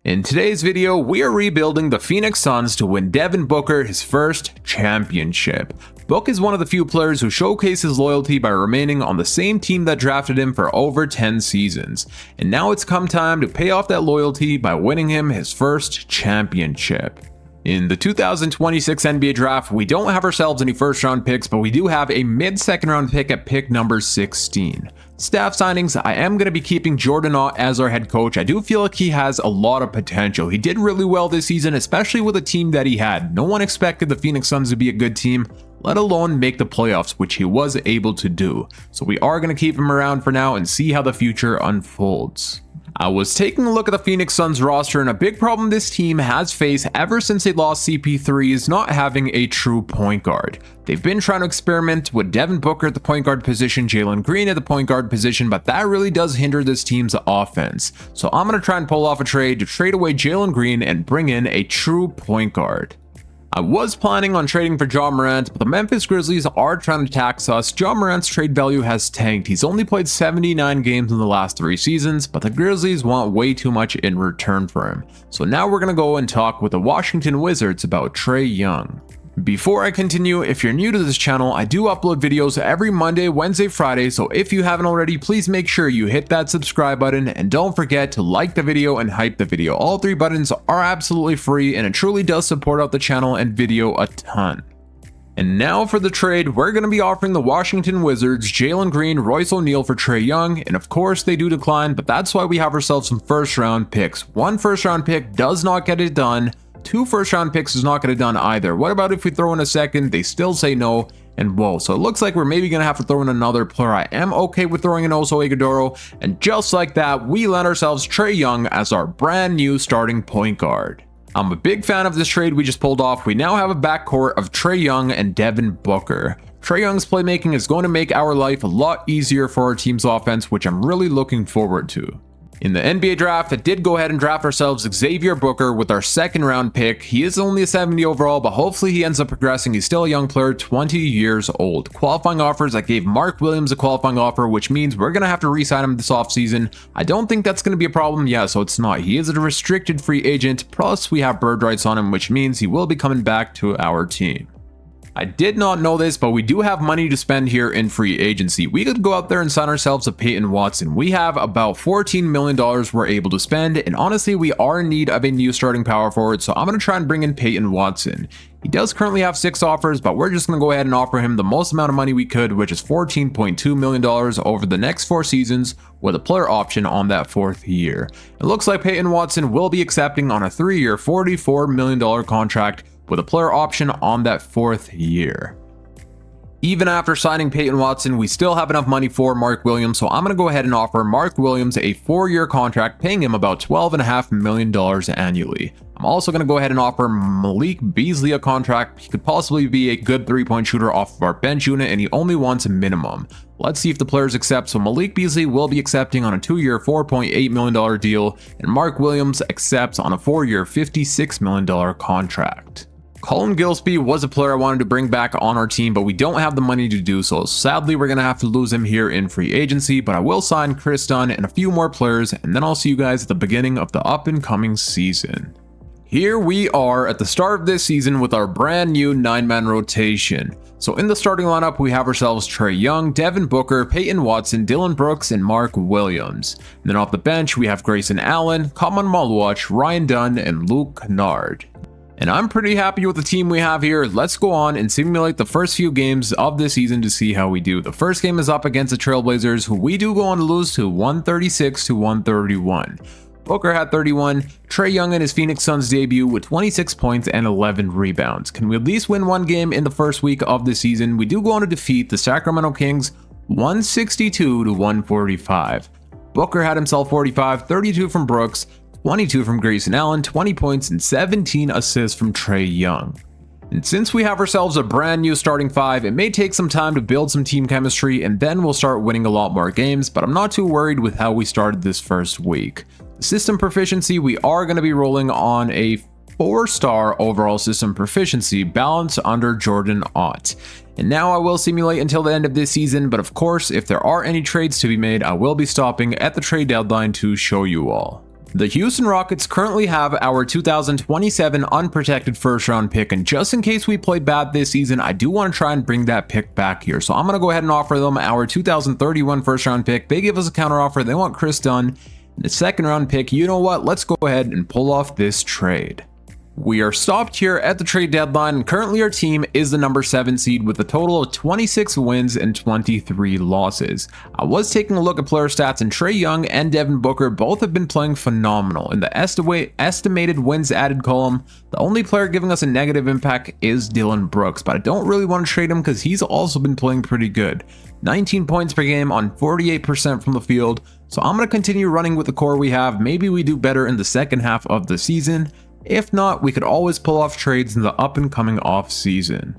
In today's video, we are rebuilding the Phoenix Suns to win Devin Booker his first championship. Book is one of the few players who showcases loyalty by remaining on the same team that drafted him for over 10 seasons. And now it's come time to pay off that loyalty by winning him his first championship. In the 2026 NBA draft, we don't have ourselves any first round picks, but we do have a mid-second round pick at pick number 16. Staff signings, I am going to be keeping Jordan Ott as our head coach. I do feel like he has a lot of potential. He did really well this season, especially with the team that he had. No one expected the Phoenix Suns to be a good team, let alone make the playoffs, which he was able to do. So we are going to keep him around for now and see how the future unfolds. I was taking a look at the Phoenix Suns roster, and a big problem this team has faced ever since they lost CP3 is not having a true point guard. They've been trying to experiment with Devin Booker at the point guard position, Jalen Green at the point guard position, but that really does hinder this team's offense. So I'm going to try and pull off a trade to trade away Jalen Green and bring in a true point guard. I was planning on trading for Ja Morant, but the Memphis Grizzlies are trying to tax us. Ja Morant's trade value has tanked. He's only played 79 games in the last 3 seasons, but the Grizzlies want way too much in return for him. So now we're going to go and talk with the Washington Wizards about Trae Young. Before I continue, if you're new to this channel, I do upload videos every Monday, Wednesday, Friday, so if you haven't already, please make sure you hit that subscribe button and don't forget to like the video and hype the video. All 3 buttons are absolutely free and it truly does support out the channel and video a ton. And now for the trade, we're going to be offering the Washington Wizards Jalen Green, Royce O'Neal for Trae Young, and of course they do decline, but that's why we have ourselves some first round picks. 1 first round pick does not get it done. 2 first round picks is not going to done either. What about if we throw in a second? They still say no, and whoa, so it looks like we're maybe going to have to throw in another player. I am okay with throwing in Oso Ighodaro, and just like that, we land ourselves Trae Young as our brand new starting point guard. I'm a big fan of this trade we just pulled off. We now have a backcourt of Trae Young and Devin Booker. Trae Young's playmaking is going to make our life a lot easier for our team's offense, which I'm really looking forward to. In the NBA draft, I did go ahead and draft ourselves Xavier Booker with our 2nd round pick. He is only a 70 overall, but hopefully he ends up progressing. He's still a young player, 20 years old. Qualifying offers, I gave Mark Williams a qualifying offer, which means we're going to have to re-sign him this offseason. I don't think that's going to be a problem. Yeah, so it's not. He is a restricted free agent, plus we have bird rights on him, which means he will be coming back to our team. I did not know this, but we do have money to spend here in free agency. We could go out there and sign ourselves a Peyton Watson. We have about $14 million we're able to spend, and honestly, we are in need of a new starting power forward, so I'm going to try and bring in Peyton Watson. He does currently have 6 offers, but we're just going to go ahead and offer him the most amount of money we could, which is $14.2 million over the next 4 seasons with a player option on that 4th year. It looks like Peyton Watson will be accepting on a 3-year, $44 million contract with a player option on that 4th year. Even after signing Peyton Watson, we still have enough money for Mark Williams, so I'm going to go ahead and offer Mark Williams a 4-year contract, paying him about $12.5 million annually. I'm also going to go ahead and offer Malik Beasley a contract. He could possibly be a good 3-point shooter off of our bench unit, and he only wants a minimum. Let's see if the players accept. So Malik Beasley will be accepting on a 2-year, $4.8 million deal, and Mark Williams accepts on a 4-year, $56 million contract. Colin Gillespie was a player I wanted to bring back on our team, but we don't have the money to do so. Sadly, we're going to have to lose him here in free agency, but I will sign Chris Dunn and a few more players, and then I'll see you guys at the beginning of the up-and-coming season. Here we are at the start of this season with our brand new 9-man rotation. So in the starting lineup, we have ourselves Trae Young, Devin Booker, Peyton Watson, Dylan Brooks, and Mark Williams. And then off the bench, we have Grayson Allen, Kaman Malwatch, Ryan Dunn, and Luke Kennard. And I'm pretty happy with the team we have here. Let's go on and simulate the first few games of this season to see how we do. The first game is up against the Trailblazers, who we do go on to lose to 136-131. Booker had 31. Trae Young in his Phoenix Suns debut with 26 points and 11 rebounds. Can we at least win 1 game in the first week of the season? We do go on to defeat the Sacramento Kings 162-145. Booker had himself 45, 32 from Brooks, 22 from Grayson Allen, 20 points, and 17 assists from Trae Young. And since we have ourselves a brand new starting 5, it may take some time to build some team chemistry, and then we'll start winning a lot more games, but I'm not too worried with how we started this first week. The system proficiency, we are going to be rolling on a 4-star overall system proficiency balance under Jordan Ott. And now I will simulate until the end of this season, but of course, if there are any trades to be made, I will be stopping at the trade deadline to show you all. The Houston Rockets currently have our 2027 unprotected first round pick, and just in case we played bad this season, I do want to try and bring that pick back here. So I'm going to go ahead and offer them our 2031 first round pick. They give us a counter offer. They want Chris Dunn. The second round pick. You know what? Let's go ahead and pull off this trade. We are stopped here at the trade deadline, and currently our team is the number 7 seed with a total of 26 wins and 23 losses. I was taking a look at player stats, and Trae Young and Devin Booker both have been playing phenomenal. In the estimated wins added column, the only player giving us a negative impact is Dillon Brooks, but I don't really want to trade him because he's also been playing pretty good. 19 points per game on 48% from the field, so I'm going to continue running with the core we have. Maybe we do better in the second half of the season. If not, we could always pull off trades in the up and coming off season.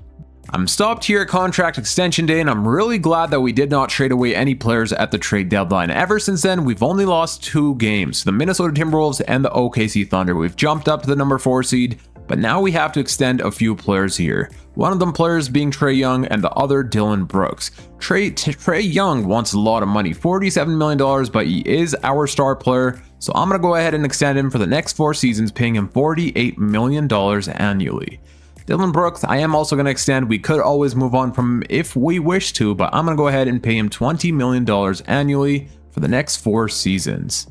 I'm stopped here at contract extension day, and I'm really glad that we did not trade away any players at the trade deadline. Ever since then, we've only lost 2 games, the Minnesota Timberwolves and the OKC Thunder. We've jumped up to the number 4 seed, but now we have to extend a few players here. One of them players being Trae Young and the other Dillon Brooks. Trae Young wants a lot of money, $47 million, but he is our star player. So I'm going to go ahead and extend him for the next 4 seasons, paying him $48 million annually. Dillon Brooks, I am also going to extend. We could always move on from him if we wish to, but I'm going to go ahead and pay him $20 million annually for the next 4 seasons.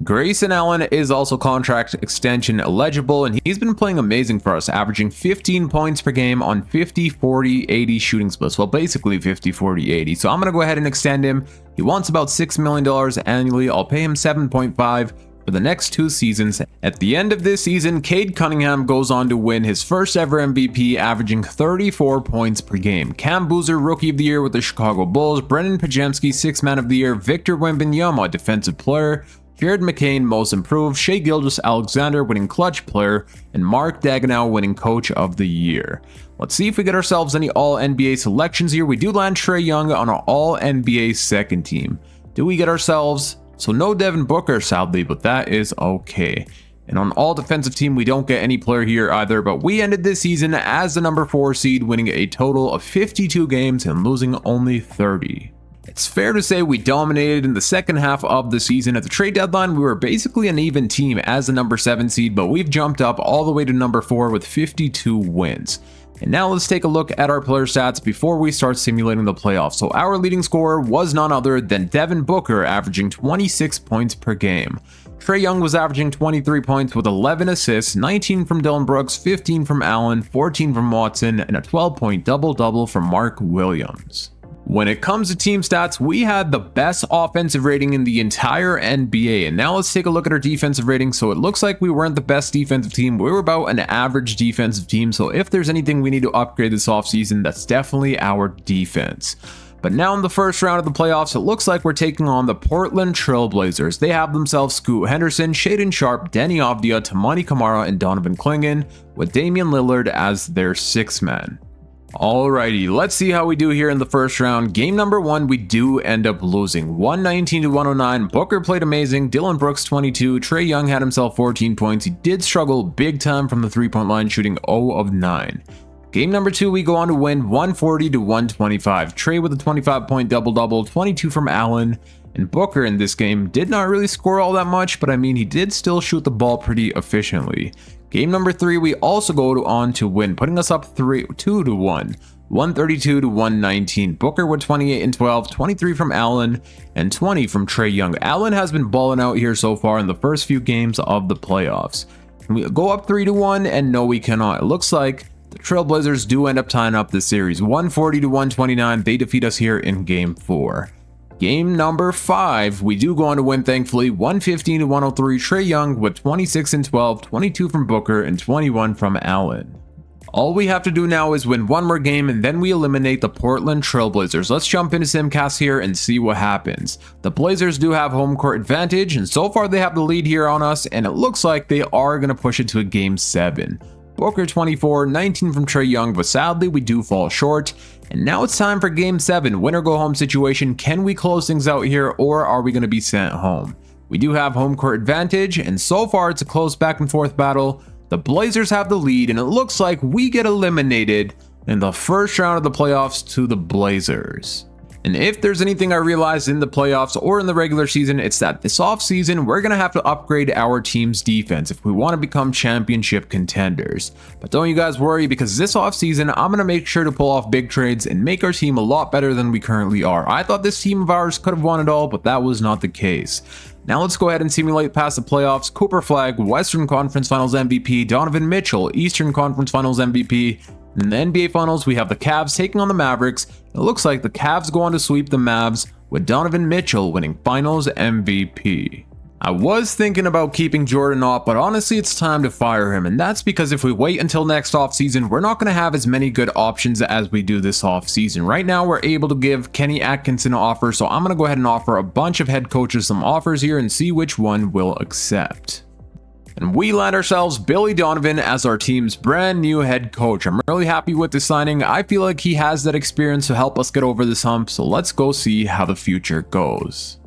Grayson Allen is also contract extension eligible, and he's been playing amazing for us, averaging 15 points per game on 50, 40, 80 shooting splits. Well, basically 50, 40, 80. So I'm going to go ahead and extend him. He wants about $6 million annually. I'll pay him 7.5 for the next 2 seasons. At the end of this season, Cade Cunningham goes on to win his first ever MVP, averaging 34 points per game. Cam Boozer, Rookie of the Year with the Chicago Bulls. Brendan Pajemski, 6th Man of the Year. Victor Wembanyama, Defensive Player. Jared McCain, Most Improved. Shai Gilgeous-Alexander winning Clutch Player, and Mark Daigneault winning Coach of the Year. Let's see if we get ourselves any All-NBA selections here. We do land Trae Young on our All-NBA second team. Do we get ourselves? So no Devin Booker, sadly, but that is okay. And on All Defensive Team, we don't get any player here either, but we ended this season as the number 4 seed, winning a total of 52 games and losing only 30. It's fair to say we dominated in the second half of the season. At the trade deadline, we were basically an even team as the number 7 seed, but we've jumped up all the way to number 4 with 52 wins. And now let's take a look at our player stats before we start simulating the playoffs. So our leading scorer was none other than Devin Booker, averaging 26 points per game. Trae Young was averaging 23 points with 11 assists, 19 from Dillon Brooks, 15 from Allen, 14 from Watson, and a 12-point double-double from Mark Williams. When it comes to team stats, we had the best offensive rating in the entire NBA. And now let's take a look at our defensive rating. So it looks like we weren't the best defensive team. We were about an average defensive team. So if there's anything we need to upgrade this offseason, that's definitely our defense. But now in the first round of the playoffs, it looks like we're taking on the Portland Trail Blazers. They have themselves Scoot Henderson, Shaedon Sharpe, Deni Avdija, Tamani Kamara, and Donovan Clingan, with Damian Lillard as their 6th man. Alrighty, let's see how we do here in the first round. Game number 1, we do end up losing 119-109. Booker played amazing. Dillon Brooks 22. Trae Young had himself 14 points. He did struggle big time from the 3-point line, shooting 0 of 9. Game number 2, we go on to win 140-125. Trae with a 25-point double-double, 22 from Allen. And Booker in this game did not really score all that much, but I mean, he did still shoot the ball pretty efficiently. Game number 3, we also go on to win, putting us up 2-1, 132-119. Booker with 28 and 12, 23 from Allen, and 20 from Trae Young. Allen has been balling out here so far in the first few games of the playoffs. And we go up 3-1, and no, we cannot. It looks like the Trailblazers do end up tying up this series, 140-129. They defeat us here in Game 4. Game number 5, we do go on to win, thankfully, 115-103. Trae Young with 26 and 12, 22 from Booker, and 21 from Allen. All we have to do now is win one more game, and then we eliminate the Portland Trailblazers. Let's jump into Simcast here and see what happens. The Blazers do have home court advantage, and so far they have the lead here on us, and it looks like they are going to push it to a Game 7. Booker 24, 19 from Trae Young, but sadly we do fall short. And now it's time for Game 7, win or go home situation. Can we close things out here, or are we going to be sent home? We do have home court advantage, and so far it's a close back and forth battle. The Blazers have the lead, and it looks like we get eliminated in the first round of the playoffs to the Blazers. And if there's anything I realized in the playoffs or in the regular season, it's that this offseason, we're going to have to upgrade our team's defense if we want to become championship contenders. But don't you guys worry, because this offseason, I'm going to make sure to pull off big trades and make our team a lot better than we currently are. I thought this team of ours could have won it all, but that was not the case. Now let's go ahead and simulate past the playoffs. Cooper Flagg, Western Conference Finals MVP, Donovan Mitchell, Eastern Conference Finals MVP. In the NBA Finals, we have the Cavs taking on the Mavericks. It looks like the Cavs go on to sweep the Mavs, with Donovan Mitchell winning Finals MVP. I was thinking about keeping Jordan off, but honestly it's time to fire him, and that's because if we wait until next offseason, we're not going to have as many good options as we do this offseason. Right now we're able to give Kenny Atkinson an offer, so I'm going to go ahead and offer a bunch of head coaches some offers here and see which one will accept. And we land ourselves Billy Donovan as our team's brand new head coach. I'm really happy with this signing. I feel like he has that experience to help us get over this hump, so let's go see how the future goes.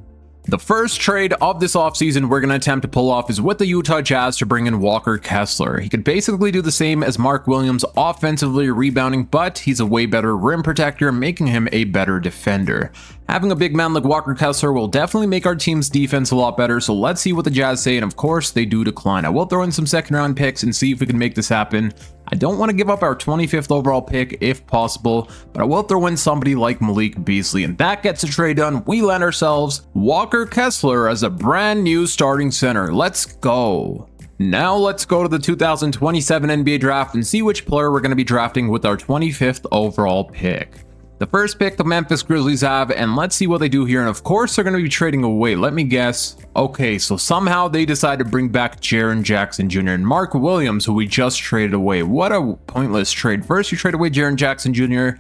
The first trade of this offseason we're going to attempt to pull off is with the Utah Jazz to bring in Walker Kessler. He could basically do the same as Mark Williams offensively rebounding, but he's a way better rim protector, making him a better defender. Having a big man like Walker Kessler will definitely make our team's defense a lot better, so let's see what the Jazz say, and of course they do decline. I will throw in some second round picks and see if we can make this happen. I don't want to give up our 25th overall pick if possible, but I will throw in somebody like Malik Beasley, and that gets a trade done. We land ourselves Walker Kessler as a brand new starting center. Let's go. Now let's go to the 2027 NBA draft and see which player we're going to be drafting with our 25th overall pick. The first pick the Memphis Grizzlies have, and let's see what they do here, and of course they're going to be trading away. Let me guess. Okay, so somehow they decide to bring back Jaren Jackson Jr. and Mark Williams, who we just traded away. What a pointless trade. First you trade away Jaren Jackson Jr.,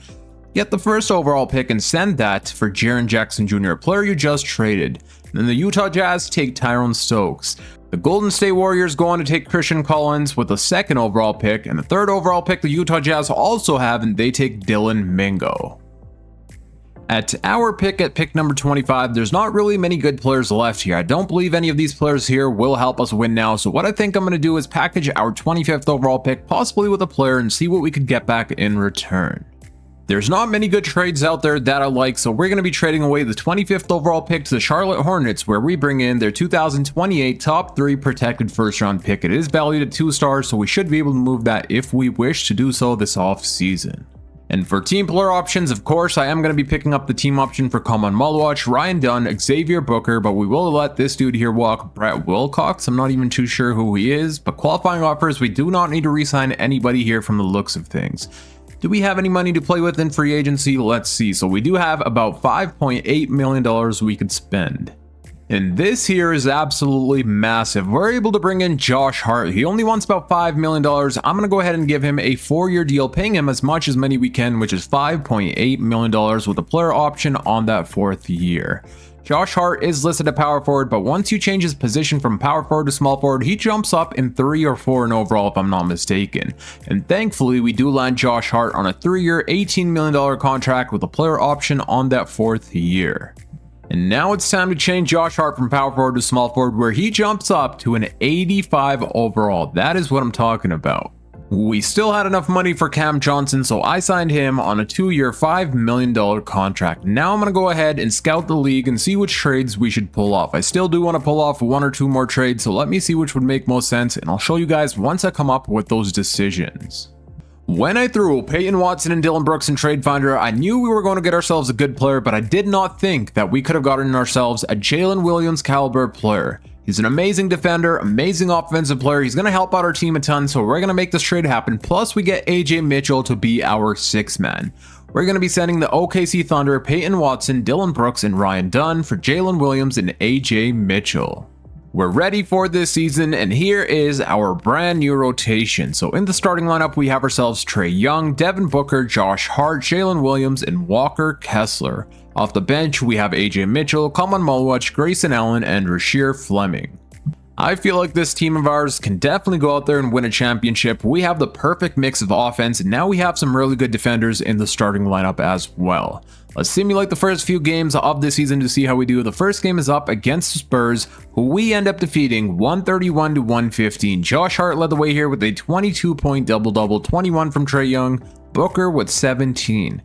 get the first overall pick and send that for Jaren Jackson Jr., a player you just traded. And then the Utah Jazz take Tyrone Stokes. The Golden State Warriors go on to take Christian Collins with the second overall pick, and the third overall pick the Utah Jazz also have, and they take Dylan Mingo. At our pick at pick number 25, there's not really many good players left here. I don't believe any of these players here will help us win now, so what I think I'm going to do is package our 25th overall pick, possibly with a player, and see what we could get back in return. There's not many good trades out there that I like, so we're going to be trading away the 25th overall pick to the Charlotte Hornets, where we bring in their 2028 top 3 protected first round pick. It is valued at 2 stars, so we should be able to move that if we wish to do so this off season. And for team player options, of course, I am going to be picking up the team option for Kaman Malwatch, Ryan Dunn, Xavier Booker, but we will let this dude here walk, Brett Wilcox. I'm not even too sure who he is, but qualifying offers, we do not need to re-sign anybody here from the looks of things. Do we have any money to play with in free agency? Let's see. So we do have about $5.8 million we could spend. And this here is absolutely massive. We're able to bring in Josh Hart. He only wants about $5 million. I'm going to go ahead and give him a 4-year deal, paying him as much as money we can, which is $5.8 million with a player option on that 4th year. Josh Hart is listed at power forward, but once you change his position from power forward to small forward, he jumps up in 3 or 4 in overall if I'm not mistaken. And thankfully, we do land Josh Hart on a 3-year, $18 million contract with a player option on that 4th year. And now it's time to change Josh Hart from power forward to small forward, where he jumps up to an 85 overall. That is what I'm talking about. We still had enough money for Cam Johnson, so I signed him on a 2-year, $5 million contract. Now I'm going to go ahead and scout the league and see which trades we should pull off. I still do want to pull off 1 or 2 more trades, so let me see which would make most sense, and I'll show you guys once I come up with those decisions. When I threw Peyton Watson and Dylan Brooks in Trade Finder, I knew we were going to get ourselves a good player, but I did not think that we could have gotten ourselves a Jalen Williams caliber player. He's an amazing defender, amazing offensive player. He's going to help out our team a ton, so we're going to make this trade happen. Plus, we get AJ Mitchell to be our 6th man. We're going to be sending the OKC Thunder, Peyton Watson, Dylan Brooks, and Ryan Dunn for Jalen Williams and AJ Mitchell. We're ready for this season, and here is our brand new rotation. So in the starting lineup, we have ourselves Trae Young, Devin Booker, Josh Hart, Jalen Williams, and Walker Kessler. Off the bench, we have AJ Mitchell, Kaman Malwatch, Grayson Allen, and Rasheer Fleming. I feel like this team of ours can definitely go out there and win a championship. We have the perfect mix of offense, and now we have some really good defenders in the starting lineup as well. Let's simulate the first few games of this season to see how we do. The first game is up against the Spurs, who we end up defeating 131 to 115. Josh Hart led the way here with a 22-point double-double, 21 from Trae Young, Booker with 17.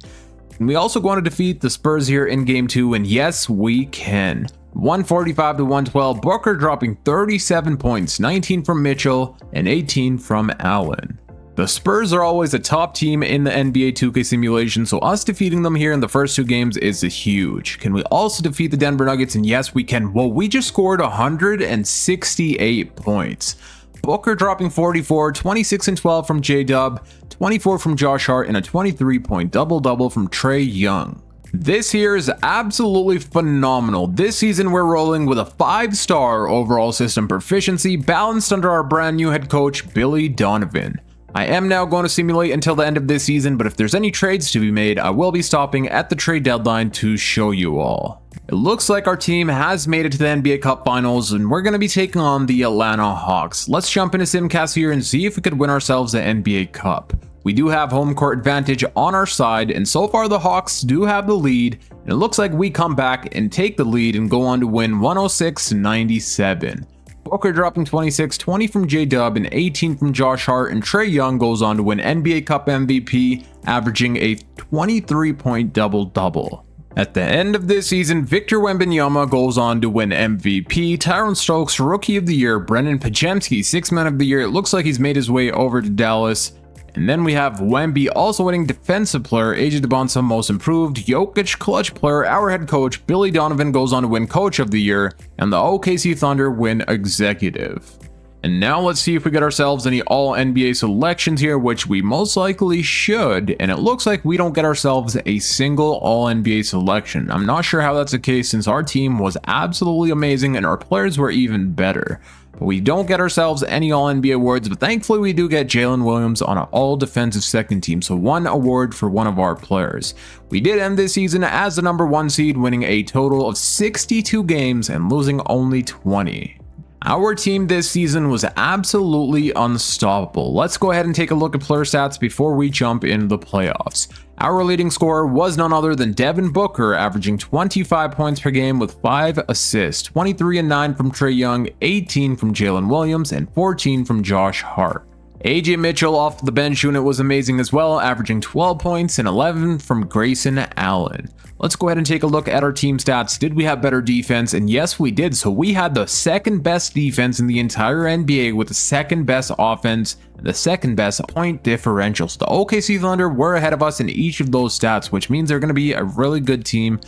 And we also go on to defeat the Spurs here in game 2, and yes, we can. 145 to 112, Booker dropping 37 points, 19 from Mitchell and 18 from Allen. The Spurs are always a top team in the NBA 2K simulation, so us defeating them here in the first 2 games is huge. Can we also defeat the Denver Nuggets? And yes, we can. Well, we just scored 168 points. Booker dropping 44, 26 and 12 from J-Dub, 24 from Josh Hart, and a 23-point double-double from Trae Young. This here is absolutely phenomenal. This season we're rolling with a 5-star overall system proficiency balanced under our brand new head coach, Billy Donovan. I am now going to simulate until the end of this season, but if there's any trades to be made, I will be stopping at the trade deadline to show you all. It looks like our team has made it to the NBA Cup Finals, and we're going to be taking on the Atlanta Hawks. Let's jump into Simcast here and see if we could win ourselves the NBA Cup. We do have home court advantage on our side, and so far the Hawks do have the lead, and it looks like we come back and take the lead and go on to win 106-97. Booker dropping 26, 20 from J-Dub and 18 from Josh Hart, and Trae Young goes on to win NBA Cup MVP, averaging a 23-point double-double. At the end of this season, Victor Wembanyama goes on to win MVP, Tyrone Stokes Rookie of the Year, Brendan Pajemski 6th Man of the Year. It looks like he's made his way over to Dallas. And then we have Wemby also winning Defensive Player, AJ DeBonsa Most Improved, Jokic Clutch Player, our head coach Billy Donovan goes on to win Coach of the Year, and the OKC Thunder win Executive. And now let's see if we get ourselves any All-NBA selections here, which we most likely should, and it looks like we don't get ourselves a single All-NBA selection. I'm not sure how that's the case since our team was absolutely amazing and our players were even better. But we don't get ourselves any All-NBA awards, but thankfully we do get Jalen Williams on an All-Defensive Second Team, so 1 award for one of our players. We did end this season as the number 1 seed, winning a total of 62 games and losing only 20. Our team this season was absolutely unstoppable. Let's go ahead and take a look at player stats before we jump into the playoffs. Our leading scorer was none other than Devin Booker, averaging 25 points per game with 5 assists, 23 and 9 from Trae Young, 18 from Jalen Williams, and 14 from Josh Hart. AJ Mitchell off the bench unit was amazing as well, averaging 12 points and 11 from Grayson Allen. Let's go ahead and take a look at our team stats. Did we have better defense? And yes, we did. So we had the 2nd best defense in the entire NBA with the 2nd best offense and the 2nd best point differential. So the OKC Thunder were ahead of us in each of those stats, which means they're going to be a really good team,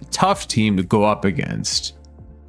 a tough team to go up against.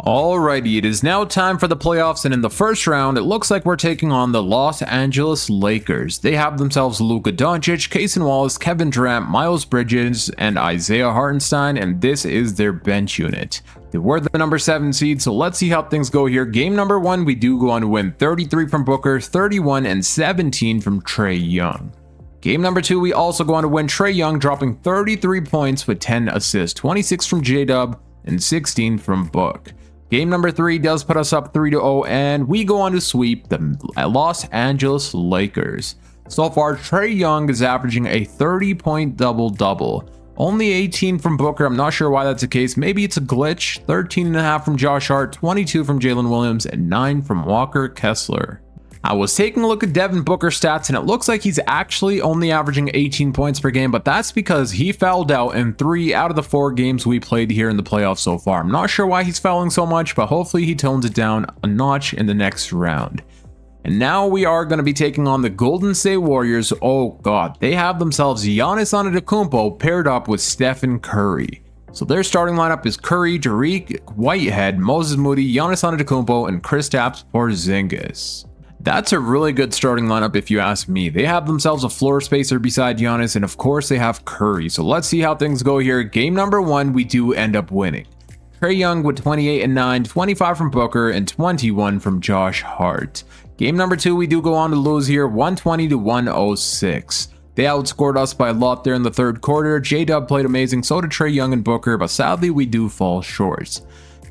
Alrighty, it is now time for the playoffs, and in the first round, it looks like we're taking on the Los Angeles Lakers. They have themselves Luka Doncic, Cason Wallace, Kevin Durant, Miles Bridges, and Isaiah Hartenstein, and this is their bench unit. They were the number 7 seed, so let's see how things go here. Game number 1, we do go on to win 33 from Booker, 31 and 17 from Trae Young. Game number 2, we also go on to win, Trae Young dropping 33 points with 10 assists, 26 from J-Dub and 16 from Book. Game number 3 does put us up 3-0, and we go on to sweep the Los Angeles Lakers. So far, Trae Young is averaging a 30-point double-double. Only 18 from Booker, I'm not sure why that's the case. Maybe it's a glitch. 13.5 from Josh Hart, 22 from Jalen Williams, and 9 from Walker Kessler. I was taking a look at Devin Booker's stats, and it looks like he's actually only averaging 18 points per game, but that's because he fouled out in 3 out of the 4 games we played here in the playoffs so far. I'm not sure why he's fouling so much, but hopefully he tones it down a notch in the next round. And now we are going to be taking on the Golden State Warriors. Oh god, they have themselves Giannis Antetokounmpo paired up with Stephen Curry. So their starting lineup is Curry, Tariq Whitehead, Moses Moody, Giannis Antetokounmpo, and Kristaps Porzingis. That's a really good starting lineup if you ask me. They have themselves a floor spacer beside Giannis, and of course they have Curry. So let's see how things go here. Game number 1, we do end up winning. Trae Young with 28 and 9, 25 from Booker, and 21 from Josh Hart. Game number 2, we do go on to lose here, 120 to 106. They outscored us by a lot there in the 3rd quarter. J-Dub played amazing, so did Trae Young and Booker, but sadly we do fall short.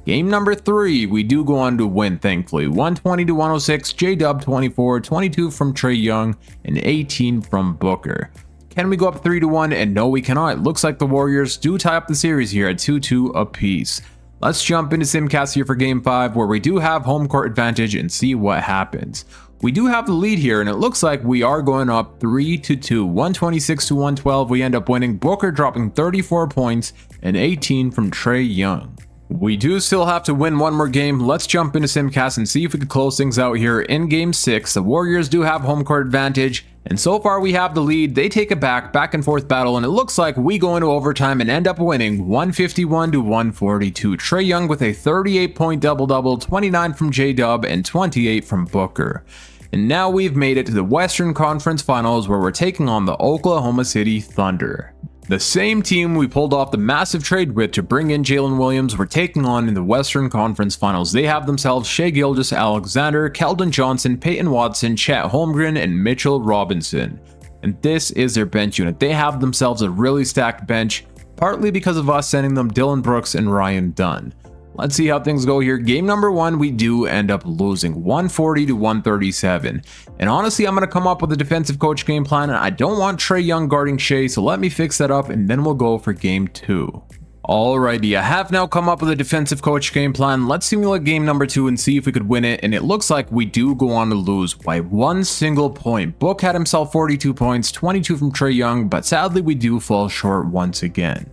Game number 3, we do go on to win, thankfully. 120 to 106, J-Dub 24, 22 from Trae Young, and 18 from Booker. Can we go up 3-1? And no, we cannot. It looks like the Warriors do tie up the series here at 2-2 apiece. Let's jump into Simcast here for Game 5, where we do have home court advantage and see what happens. We do have the lead here, and it looks like we are going up 3-2, 126-112. We end up winning, Booker dropping 34 points and 18 from Trae Young. We do still have to win one more game. Let's jump into Simcast and see if we can close things out here in Game 6. The Warriors do have home court advantage, and so far we have the lead. They take it back and forth battle, and it looks like we go into overtime and end up winning 151-142. Trae Young with a 38-point double-double, 29 from J-Dub and 28 from Booker. And now we've made it to the Western Conference Finals, where we're taking on the Oklahoma City Thunder. The same team we pulled off the massive trade with to bring in Jalen Williams, we're taking on in the Western Conference Finals. They have themselves Shai Gilgeous-Alexander, Keldon Johnson, Peyton Watson, Chet Holmgren, and Mitchell Robinson. And this is their bench unit. They have themselves a really stacked bench, partly because of us sending them Dylan Brooks and Ryan Dunn. Let's see how things go here. Game number 1, we do end up losing 140-137. And honestly, I'm going to come up with a defensive coach game plan, and I don't want Trae Young guarding Shai, so let me fix that up, and then we'll go for game 2. Alrighty, I have now come up with a defensive coach game plan. Let's simulate game number 2 and see if we could win it, and it looks like we do go on to lose by one single point. Book had himself 42 points, 22 from Trae Young, but sadly we do fall short once again.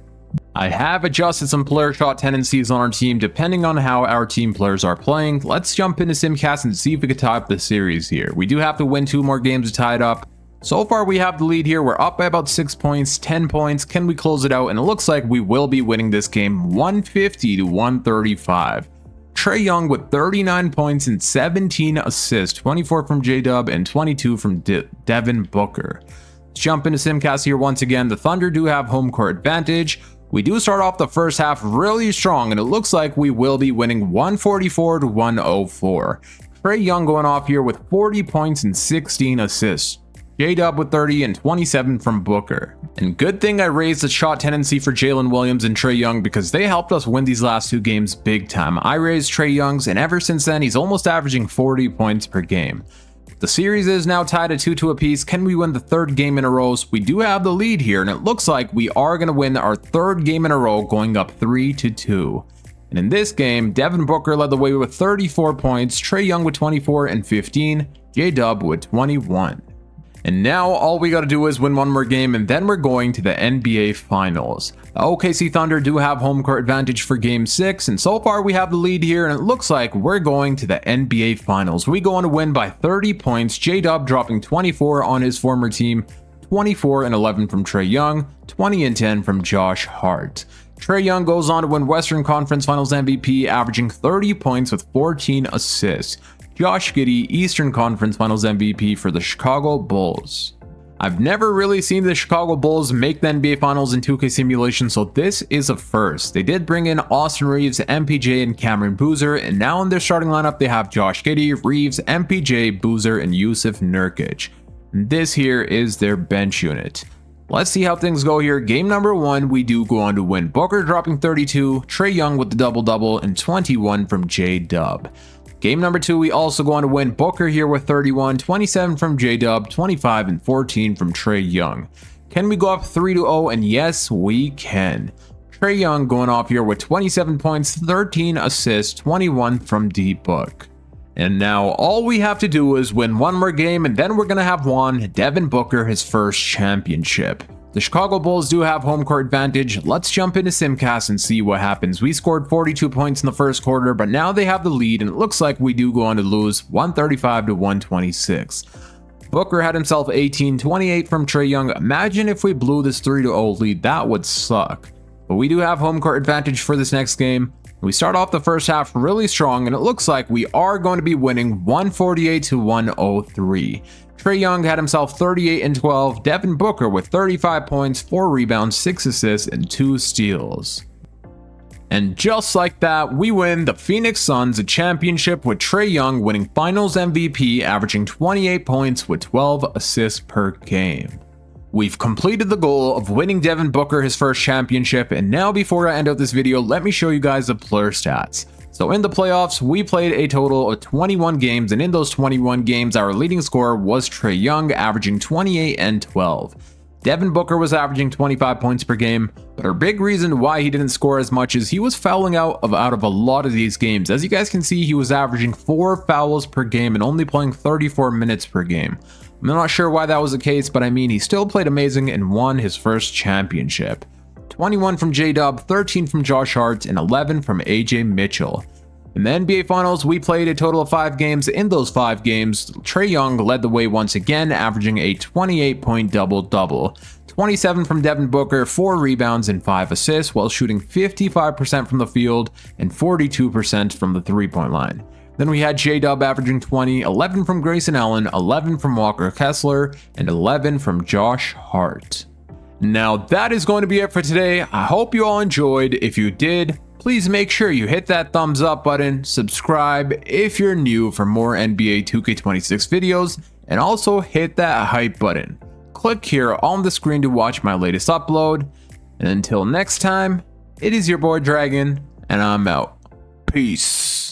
I have adjusted some player shot tendencies on our team depending on how our team players are playing. Let's jump into Simcast and see if we can tie up the series here. We do have to win 2 more games to tie it up. So far we have the lead here. We're up by about 6 points, 10 points. Can we close it out? And it looks like we will be winning this game 150-135. Trae Young with 39 points and 17 assists, 24 from J-Dub and 22 from Devin Booker. Let's jump into Simcast here once again. The Thunder do have home court advantage. We do start off the first half really strong, and it looks like we will be winning 144-104. Trae Young going off here with 40 points and 16 assists. J-Dub with 30 and 27 from Booker. And good thing I raised the shot tendency for Jalen Williams and Trae Young, because they helped us win these last 2 games big time. I raised Trae Young's, and ever since then he's almost averaging 40 points per game. The series is now tied at 2-2 apiece. Can we win the 3rd game in a row? We do have the lead here, and it looks like we are going to win our 3rd game in a row, going up 3-2. And in this game, Devin Booker led the way with 34 points, Trae Young with 24 and 15, J-Dub with 21. And now all we gotta do is win one more game, and then we're going to the NBA Finals. The OKC Thunder do have home court advantage for Game 6, and so far we have the lead here, and it looks like we're going to the NBA Finals. We go on to win by 30 points, J-Dub dropping 24 on his former team, 24 and 11 from Trae Young, 20 and 10 from Josh Hart. Trae Young goes on to win Western Conference Finals MVP, averaging 30 points with 14 assists. Josh Giddey, Eastern Conference Finals MVP for the Chicago Bulls. I've never really seen the Chicago Bulls make the NBA Finals in 2K simulation, so this is a first. They did bring in Austin Reeves, MPJ, and Cameron Boozer, and now in their starting lineup they have Josh Giddey, Reeves, MPJ, Boozer, and Yusuf Nurkic. And this here is their bench unit. Let's see how things go here. Game number 1, we do go on to win. Booker dropping 32, Trae Young with the double-double, and 21 from J-Dub. Game number 2, we also go on to win. Booker here with 31, 27 from J-Dub, 25 and 14 from Trae Young. Can we go up 3-0? And yes, we can. Trae Young going off here with 27 points, 13 assists, 21 from D-Book. And now all we have to do is win one more game, and then we're going to have won Devin Booker his first championship. The Chicago Bulls do have home court advantage. Let's jump into Simcast and see what happens. We scored 42 points in the first quarter, but now they have the lead, and it looks like we do go on to lose 135-126. Booker had himself 18, 28 from Trae Young. Imagine if we blew this 3-0 lead, that would suck. But we do have home court advantage for this next game. We start off the first half really strong, and it looks like we are going to be winning 148-103. Trae Young had himself 38 and 12, Devin Booker with 35 points, 4 rebounds, 6 assists, and 2 steals. And just like that, we win the Phoenix Suns a championship with Trae Young winning Finals MVP, averaging 28 points with 12 assists per game. We've completed the goal of winning Devin Booker his first championship, and now before I end out this video, let me show you guys the player stats. So in the playoffs, we played a total of 21 games, and in those 21 games, our leading scorer was Trae Young, averaging 28 and 12. Devin Booker was averaging 25 points per game, but our big reason why he didn't score as much is he was fouling out of a lot of these games. As you guys can see, he was averaging 4 fouls per game and only playing 34 minutes per game. I'm not sure why that was the case, but I mean, he still played amazing and won his first championship. 21 from J-Dub, 13 from Josh Hart, and 11 from AJ Mitchell. In the NBA Finals, we played a total of 5 games. In those 5 games, Trae Young led the way once again, averaging a 28-point double-double. 27 from Devin Booker, 4 rebounds and 5 assists, while shooting 55% from the field and 42% from the three-point line. Then we had J-Dub averaging 20, 11 from Grayson Allen, 11 from Walker Kessler, and 11 from Josh Hart. Now that is going to be it for today. I hope you all enjoyed. If you did, please make sure you hit that thumbs up button, subscribe if you're new for more NBA 2K26 videos, and also hit that hype button. Click here on the screen to watch my latest upload. And until next time, it is your boy Dragon, and I'm out. Peace.